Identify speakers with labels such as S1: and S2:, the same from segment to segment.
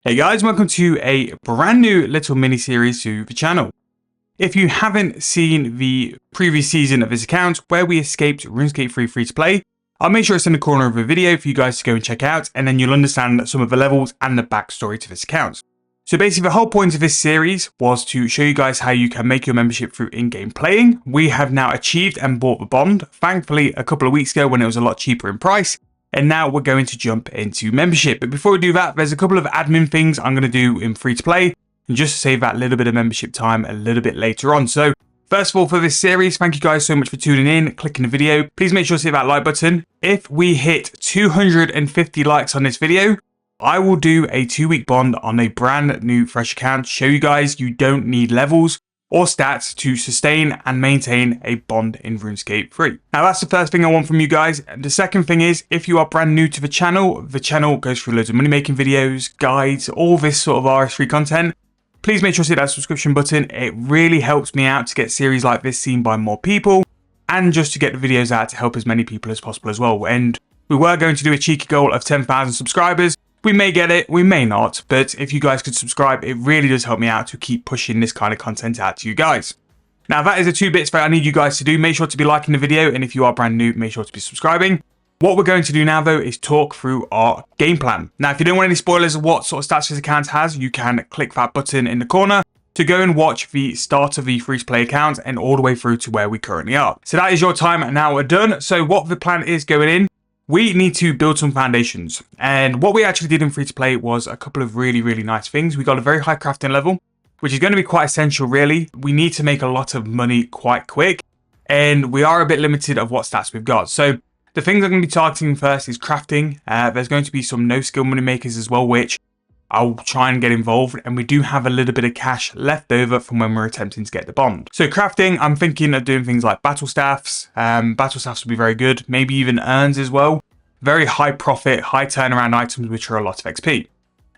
S1: Hey guys, welcome to a brand new little mini series to the channel. If you haven't seen the previous season of this account where we escaped Runescape free to play, I'll make sure it's in the corner of the video for you guys to go and check out, and then you'll understand some of the levels and the backstory to this account. So basically the whole point of this series was to show you guys how you can make your membership through in-game playing. We have now achieved and bought the bond, thankfully a couple of weeks ago when it was a lot cheaper in price. And now we're going to jump into membership. But before we do that, there's a couple of admin things I'm going to do in free to play, and just to save that little bit of membership time a little bit later on. So first of all, for this series, thank you guys so much for tuning in, clicking the video. Please make sure to hit that like button. If we hit 250 likes on this video, I will do a 2-week bond on a brand new fresh account. Show you guys you don't need levels or stats to sustain and maintain a bond in RuneScape 3. Now that's the first thing I want from you guys. And the second thing is, if you are brand new to the channel goes through loads of money making videos, guides, all this sort of RS3 content. Please make sure to hit that subscription button. It really helps me out to get series like this seen by more people, and just to get the videos out to help as many people as possible as well. And we were going to do a cheeky goal of 10,000 subscribers. We may get it, we may not, but if you guys could subscribe, it really does help me out to keep pushing this kind of content out to you guys. Now that is the 2 bits that I need you guys to do. Make sure to be liking the video, and if you are brand new, make sure to be subscribing. What we're going to do now though is talk through our game plan. Now if you don't want any spoilers of what sort of stats this account has, you can click that button in the corner to go and watch the start of the free to play account and all the way through to where we currently are. So that is your time now done. So what the plan is going in, we need to build some foundations. And what we actually did in free to play was a couple of really nice things. We got a very high crafting level, which is going to be quite essential really. We need to make a lot of money quite quick, and we are a bit limited of what stats we've got. So the things I'm going to be targeting first is crafting. There's going to be some no skill money makers as well, which I'll try and get involved, and we do have a little bit of cash left over from when we're attempting to get the bond. So crafting, I'm thinking of doing things like battle staffs. Battle staffs would be very good, maybe even urns as well. Very high profit, high turnaround items, which are a lot of XP.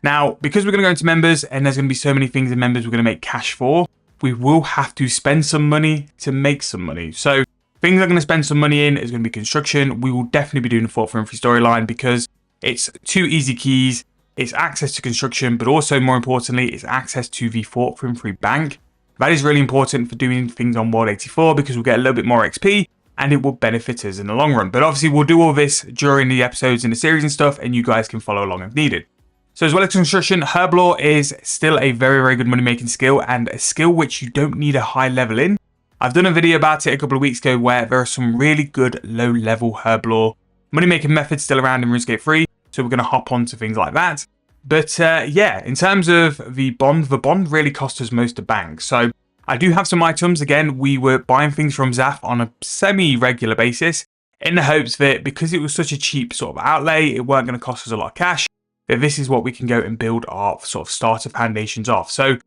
S1: Now, because we're going to go into members, and there's going to be so many things in members we're going to make cash for, we will have to spend some money to make some money. So things I'm going to spend some money in is going to be construction. We will definitely be doing a Fort Room free storyline because it's 2 easy keys. It's access to construction, but also more importantly, it's access to the Fort Room free bank. That is really important for doing things on World 84 because we'll get a little bit more XP and it will benefit us in the long run. But obviously we'll do all this during the episodes in the series and stuff, and you guys can follow along if needed. So as well as construction, herb lore is still a very good money making skill, and a skill which you don't need a high level in. I've done a video about it a couple of weeks ago where there are some really good low level herb lore money making methods still around in RuneScape 3. So we're going to hop on to things like that. But yeah, in terms of the bond really cost us most to bank. So I do have some items. Again, we were buying things from Zaf on a semi-regular basis in the hopes that because it was such a cheap sort of outlay, it weren't going to cost us a lot of cash, that this is what we can go and build our sort of starter foundations off. So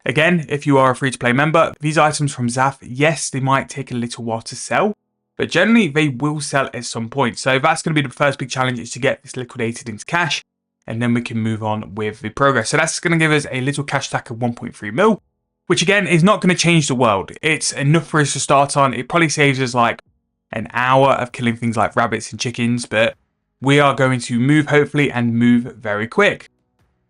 S1: again, if you are a free-to-play member, these items from Zaf, yes, they might take a little while to sell, but generally they will sell at some point. So that's going to be the first big challenge, is to get this liquidated into cash, and then we can move on with the progress. So that's going to give us a little cash stack of 1.3 mil, which again is not going to change the world. It's enough for us to start on. It probably saves us like an hour of killing things like rabbits and chickens, but we are going to move hopefully and move very quick.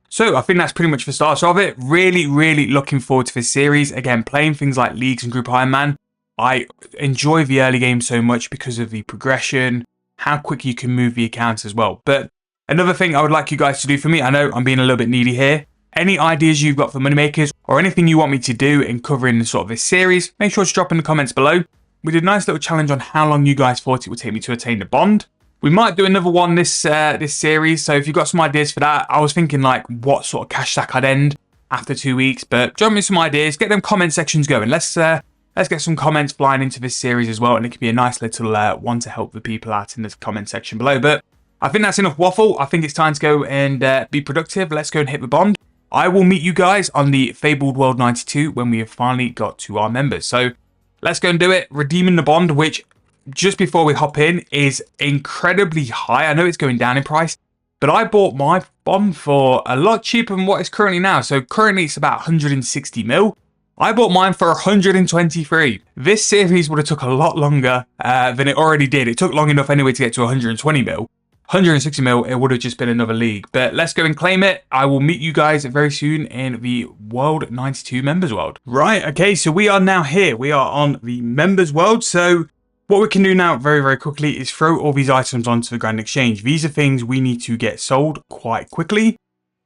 S1: So I think that's pretty much the start of it. Really looking forward to this series. Again, playing things like Leagues and Group Iron Man. I enjoy the early game so much because of the progression, how quick you can move the accounts as well. But another thing I would like you guys to do for me, I know I'm being a little bit needy here. Any ideas you've got for moneymakers or anything you want me to do in covering sort of this series, make sure to drop in the comments below. We did a nice little challenge on how long you guys thought it would take me to attain the bond. We might do another one this series, so if you've got some ideas for that, I was thinking like what sort of cash stack I'd end after 2 weeks, but drop me some ideas, get them comment sections going. Let's get some comments flying into this series as well, and it could be a nice little one to help the people out in the comment section below. But I think that's enough waffle. I think it's time to go and be productive. Let's go and hit the bond. I will meet you guys on the Fabled World 92 when we have finally got to our members. So let's go and do it. Redeeming the bond, which just before we hop in is incredibly high. I know it's going down in price, but I bought my bond for a lot cheaper than what it's currently now. So currently it's about 160 mil. I bought mine for 123. This series would have took a lot longer than it already did. It took long enough anyway to get to 120 mil. 160 mil, it would have just been another league. But let's go and claim it. I will meet you guys very soon in the World 92 Members World. Right, okay, so we are now here. We are on the Members World. So what we can do now very, very quickly is throw all these items onto the Grand Exchange. These are things we need to get sold quite quickly.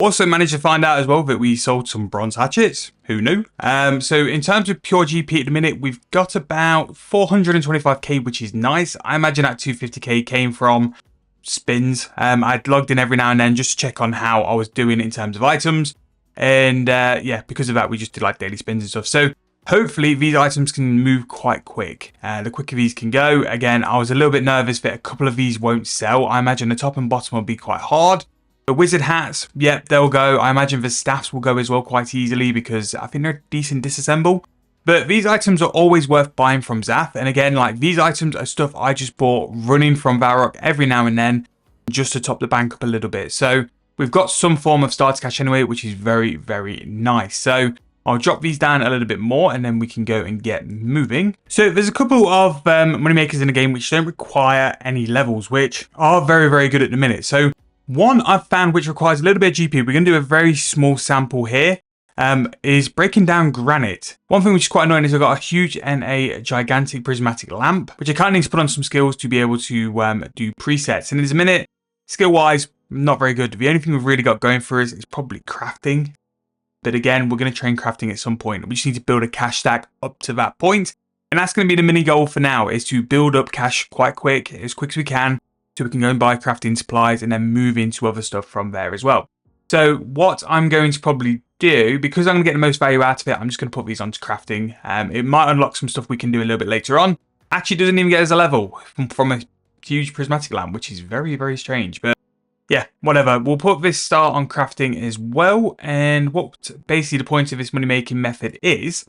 S1: Also managed to find out as well that we sold some bronze hatchets. Who knew? So in terms of pure GP at the minute, we've got about 425k, which is nice. I imagine that 250k came from spins. I'd logged in every now and then just to check on how I was doing in terms of items. And yeah, because of that, we just did like daily spins and stuff. So hopefully these items can move quite quick. The quicker these can go. Again, I was a little bit nervous that a couple of these won't sell. I imagine the top and bottom will be quite hard. The wizard hats, yep, they'll go. I imagine the staffs will go as well quite easily because I think they're decent disassemble. But these items are always worth buying from Zaf. And again, like these items are stuff I just bought running from Varrock every now and then just to top the bank up a little bit. So we've got some form of starter cash anyway, which is very, very nice. So I'll drop these down a little bit more and then we can go and get moving. So there's a couple of money makers in the game which don't require any levels, which are very, very good at the minute. So one I've found which requires a little bit of GP, we're going to do a very small sample here, is breaking down granite. One thing which is quite annoying is I've got a huge and a gigantic prismatic lamp, which I kind of need to put on some skills to be able to do presets. And in a minute, skill-wise, not very good. The only thing we've really got going for us is probably crafting. But again, we're going to train crafting at some point. We just need to build a cash stack up to that point. And that's going to be the mini goal for now, is to build up cash quite quick as we can, so we can go and buy crafting supplies and then move into other stuff from there as well. So what I'm going to probably do, because I'm going to get the most value out of it, I'm just going to put these onto crafting. It might unlock some stuff we can do a little bit later on. Actually doesn't even get us a level from a huge prismatic lamp, which is very, very strange. But yeah, whatever. We'll put this start on crafting as well. And what basically the point of this money making method is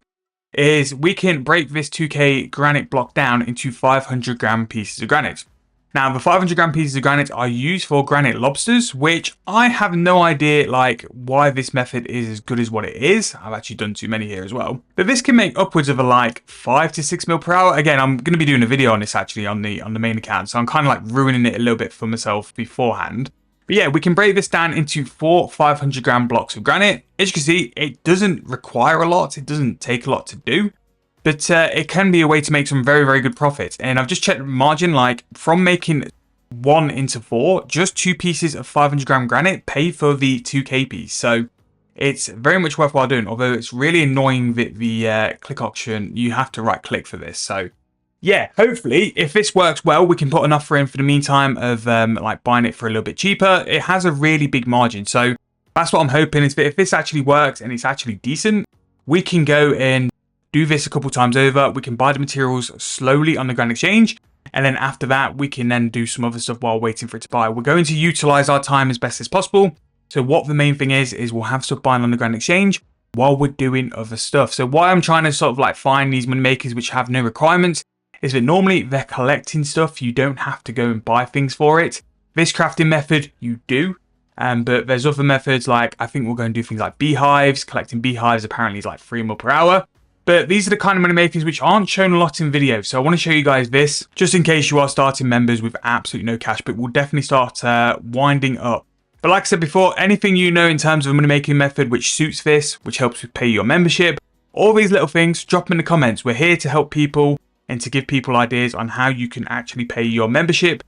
S1: we can break this 2k granite block down into 500 gram pieces of granite. Now, the 500 gram pieces of granite are used for granite lobsters, which I have no idea like why this method is as good as what it is. I've actually done too many here as well. But this can make upwards of like 5 to 6 mil per hour. Again, I'm going to be doing a video on this actually on the main account, so I'm kind of like ruining it a little bit for myself beforehand. But yeah, we can break this down into 4 500 gram blocks of granite. As you can see, it doesn't require a lot. It doesn't take a lot to do. But it can be a way to make some very, very good profit. And I've just checked the margin, like from making 1 into 4, just 2 pieces of 500 gram granite pay for the 2k piece. So it's very much worthwhile doing, although it's really annoying that the click option, you have to right click for this. So yeah, hopefully if this works well, we can put an offer in for the meantime of like buying it for a little bit cheaper. It has a really big margin. So that's what I'm hoping, is that if this actually works and it's actually decent, we can go and do this a couple times over. We can buy the materials slowly on the Grand Exchange, and then after that we can then do some other stuff while waiting for it to buy. We're going to utilize our time as best as possible. So what the main thing is we'll have stuff buying on the Grand Exchange while we're doing other stuff. So why I'm trying to sort of like find these money makers which have no requirements is that normally they're collecting stuff. You don't have to go and buy things for it. This crafting method you do, but there's other methods, like I think we're going to do things like beehives. Collecting beehives apparently is like 3 mil per hour. But these are the kind of money makers which aren't shown a lot in videos. So I want to show you guys this, just in case you are starting members with absolutely no cash, but we'll definitely start winding up. But like I said before, anything you know in terms of a money making method which suits this, which helps you pay your membership, all these little things, drop them in the comments. We're here to help people and to give people ideas on how you can actually pay your membership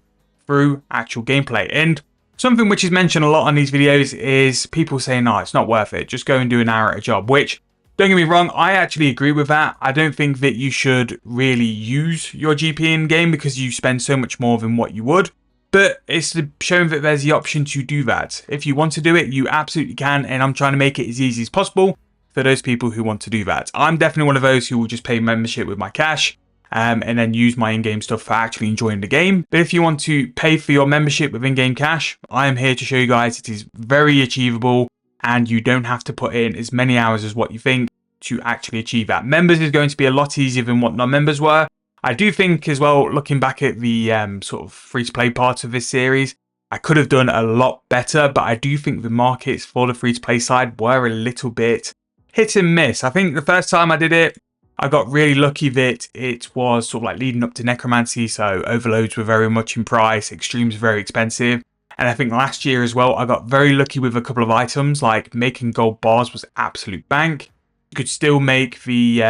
S1: through actual gameplay. And something which is mentioned a lot on these videos is people saying, no, it's not worth it. Just go and do an hour at a job, which, don't get me wrong, I actually agree with that. I don't think that you should really use your GP in game because you spend so much more than what you would. But it's showing that there's the option to do that. If you want to do it, you absolutely can. And I'm trying to make it as easy as possible for those people who want to do that. I'm definitely one of those who will just pay membership with my cash and then use my in-game stuff for actually enjoying the game. But if you want to pay for your membership with in-game cash, I am here to show you guys it is very achievable. And you don't have to put in as many hours as what you think to actually achieve that. Members is going to be a lot easier than what non-members were. I do think as well, looking back at the sort of free-to-play part of this series, I could have done a lot better, but I do think the markets for the free-to-play side were a little bit hit and miss. I think the first time I did it, I got really lucky that it was sort of like leading up to necromancy, so overloads were very much in price, extremes were very expensive. And I think last year as well, I got very lucky with a couple of items, like making gold bars was absolute bank. You could still make the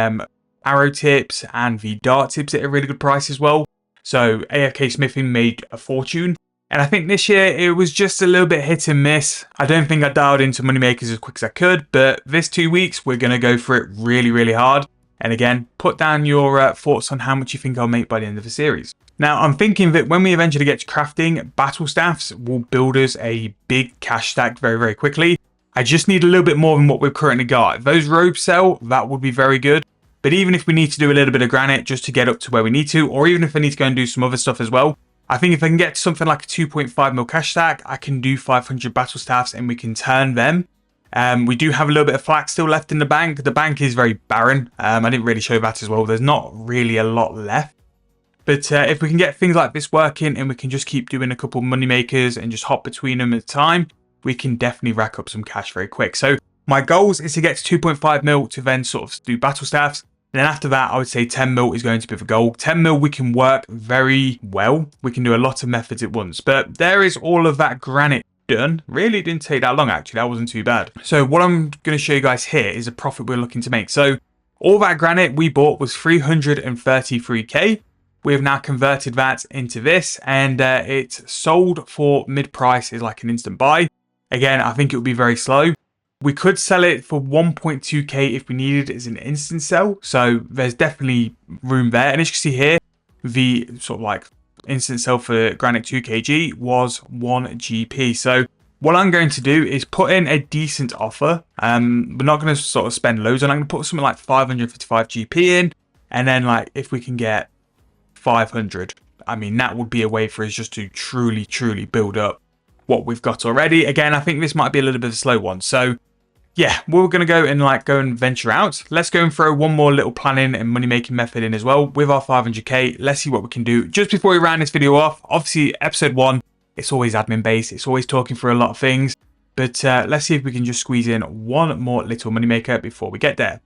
S1: arrow tips and the dart tips at a really good price as well. So AFK smithing made a fortune. And I think this year it was just a little bit hit and miss. I don't think I dialed into moneymakers as quick as I could, but this 2 weeks, we're going to go for it really, really hard. And again, put down your thoughts on how much you think I'll make by the end of the series. Now, I'm thinking that when we eventually get to crafting, battle staffs will build us a big cash stack very, very quickly. I just need a little bit more than what we've currently got. If those robes sell, that would be very good. But even if we need to do a little bit of granite just to get up to where we need to, or even if I need to go and do some other stuff as well, I think if I can get to something like a 2.5 mil cash stack, I can do 500 battle staffs and we can turn them. We do have a little bit of flax still left in the bank. The bank is very barren. I didn't really show that as well. There's not really a lot left. But if we can get things like this working and we can just keep doing a couple money makers and just hop between them at a time, we can definitely rack up some cash very quick. So my goals is to get to 2.5 mil to then sort of do battle staffs. And then after that, I would say 10 mil is going to be the goal. 10 mil we can work very well. We can do a lot of methods at once. But there is all of that granite done. Really didn't take that long actually. That wasn't too bad. So what I'm going to show you guys here is a profit we're looking to make. So all that granite we bought was 333k. We have now converted that into this, and it's sold for mid-price is like an instant buy. Again, I think it would be very slow. We could sell it for 1.2k if we needed it as an instant sell. So there's definitely room there. And as you can see here, the sort of like instant sell for granite 2kg was 1 GP. So what I'm going to do is put in a decent offer. We're not going to sort of spend loads on. I'm going to put something like 555 GP in. And then like if we can get 500, I mean, that would be a way for us just to truly, truly build up what we've got already. Again, I think this might be a little bit of a slow one. So yeah, we're going to go and venture out. Let's go and throw one more little planning and money making method in as well with our 500k. Let's see what we can do. Just before we round this video off, obviously episode 1, it's always admin based. It's always talking through a lot of things. But let's see if we can just squeeze in one more little money maker before we get there.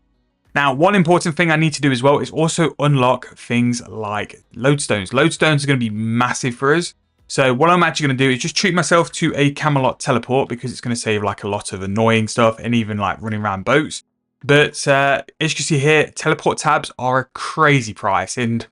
S1: Now, one important thing I need to do as well is also unlock things like lodestones. Lodestones are going to be massive for us. So what I'm actually going to do is just treat myself to a Camelot teleport because it's going to save like a lot of annoying stuff and even like running around boats. But as you can see here, teleport tabs are a crazy price. And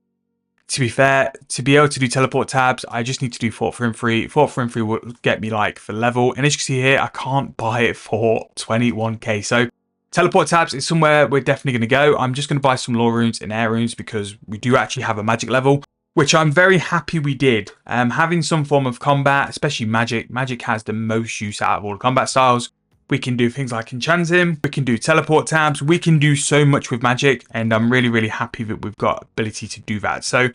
S1: to be fair, to be able to do teleport tabs, I just need to do Fort for free. Fort for free will get me like the level. And as you can see here, I can't buy it for 21k. So teleport tabs is somewhere we're definitely going to go. I'm just going to buy some lore runes and air runes because we do actually have a magic level, which I'm very happy we did. Having some form of combat, especially magic. Magic has the most use out of all the combat styles. We can do things like enchant him. We can do teleport tabs. We can do so much with magic. And I'm really, really happy that we've got ability to do that. So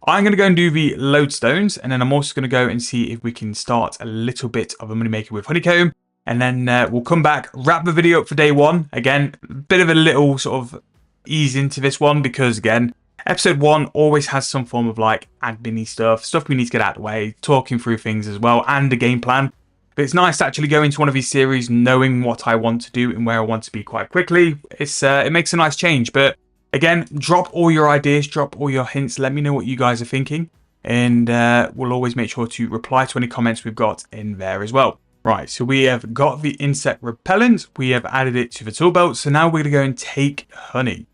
S1: I'm going to go and do the lodestones. And then I'm also going to go and see if we can start a little bit of a moneymaker with honeycomb. And then we'll come back, wrap the video up for day 1. Again, a bit of a little sort of ease into this one because again, episode 1 always has some form of like admin-y stuff we need to get out of the way, talking through things as well, and a game plan. But it's nice to actually go into one of these series knowing what I want to do and where I want to be quite quickly. It makes a nice change. But again, drop all your ideas, drop all your hints. Let me know what you guys are thinking. And we'll always make sure to reply to any comments we've got in there as well. Right, so we have got the insect repellent. We have added it to the tool belt. So now we're going to go and take honey.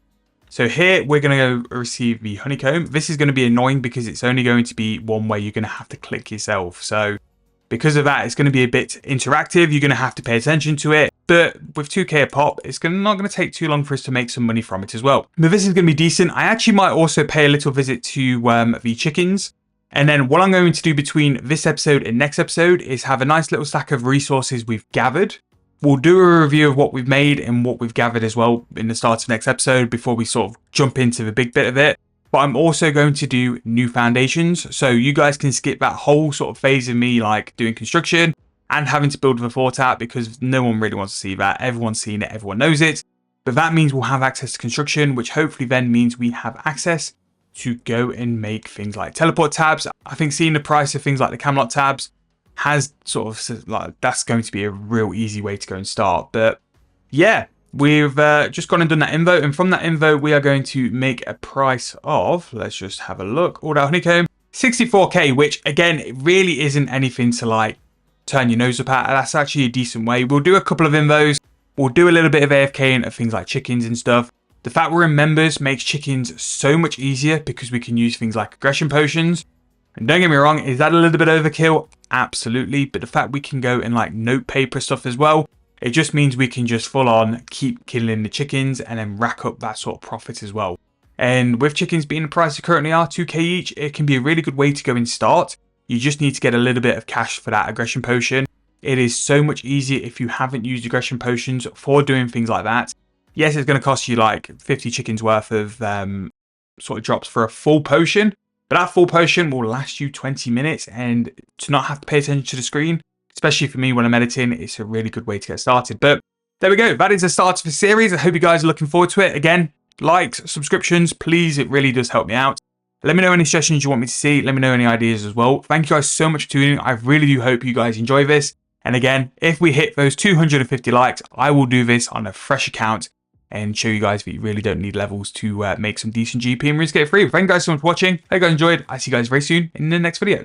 S1: So here we're going to go receive the honeycomb. This is going to be annoying because it's only going to be one way you're going to have to click yourself. So because of that, it's going to be a bit interactive. You're going to have to pay attention to it. But with 2k a pop, it's not going to take too long for us to make some money from it as well. But this is going to be decent. I actually might also pay a little visit to the chickens. And then what I'm going to do between this episode and next episode is have a nice little stack of resources we've gathered. We'll do a review of what we've made and what we've gathered as well in the start of next episode before we sort of jump into the big bit of it. But I'm also going to do new foundations. So you guys can skip that whole sort of phase of me like doing construction and having to build the fort out because no one really wants to see that. Everyone's seen it, everyone knows it. But that means we'll have access to construction, which hopefully then means we have access to go and make things like teleport tabs. I think seeing the price of things like the Camelot tabs has sort of like, that's going to be a real easy way to go and start. But yeah, we've just gone and done that info. And from that info, we are going to make a price of, let's just have a look, all that honeycomb, 64k, which again, it really isn't anything to like turn your nose up at. That's actually a decent way. We'll do a couple of invos. We'll do a little bit of AFKing of things like chickens and stuff. The fact we're in members makes chickens so much easier because we can use things like aggression potions. And don't get me wrong, is that a little bit overkill? Absolutely. But the fact we can go in like note paper stuff as well, it just means we can just full on keep killing the chickens and then rack up that sort of profit as well. And with chickens being the price they currently are, 2k each, it can be a really good way to go and start. You just need to get a little bit of cash for that aggression potion. It is so much easier if you haven't used aggression potions for doing things like that. Yes, it's going to cost you like 50 chickens worth of sort of drops for a full potion. But that full potion will last you 20 minutes, and to not have to pay attention to the screen, especially for me when I'm editing, it's a really good way to get started. But there we go. That is the start of the series. I hope you guys are looking forward to it. Again, likes, subscriptions, please. It really does help me out. Let me know any suggestions you want me to see. Let me know any ideas as well. Thank you guys so much for tuning in. I really do hope you guys enjoy this. And again, if we hit those 250 likes, I will do this on a fresh account and show you guys that you really don't need levels to make some decent GP in RuneScape 3. Thank you guys so much for watching. Hope you guys enjoyed. I'll see you guys very soon in the next video.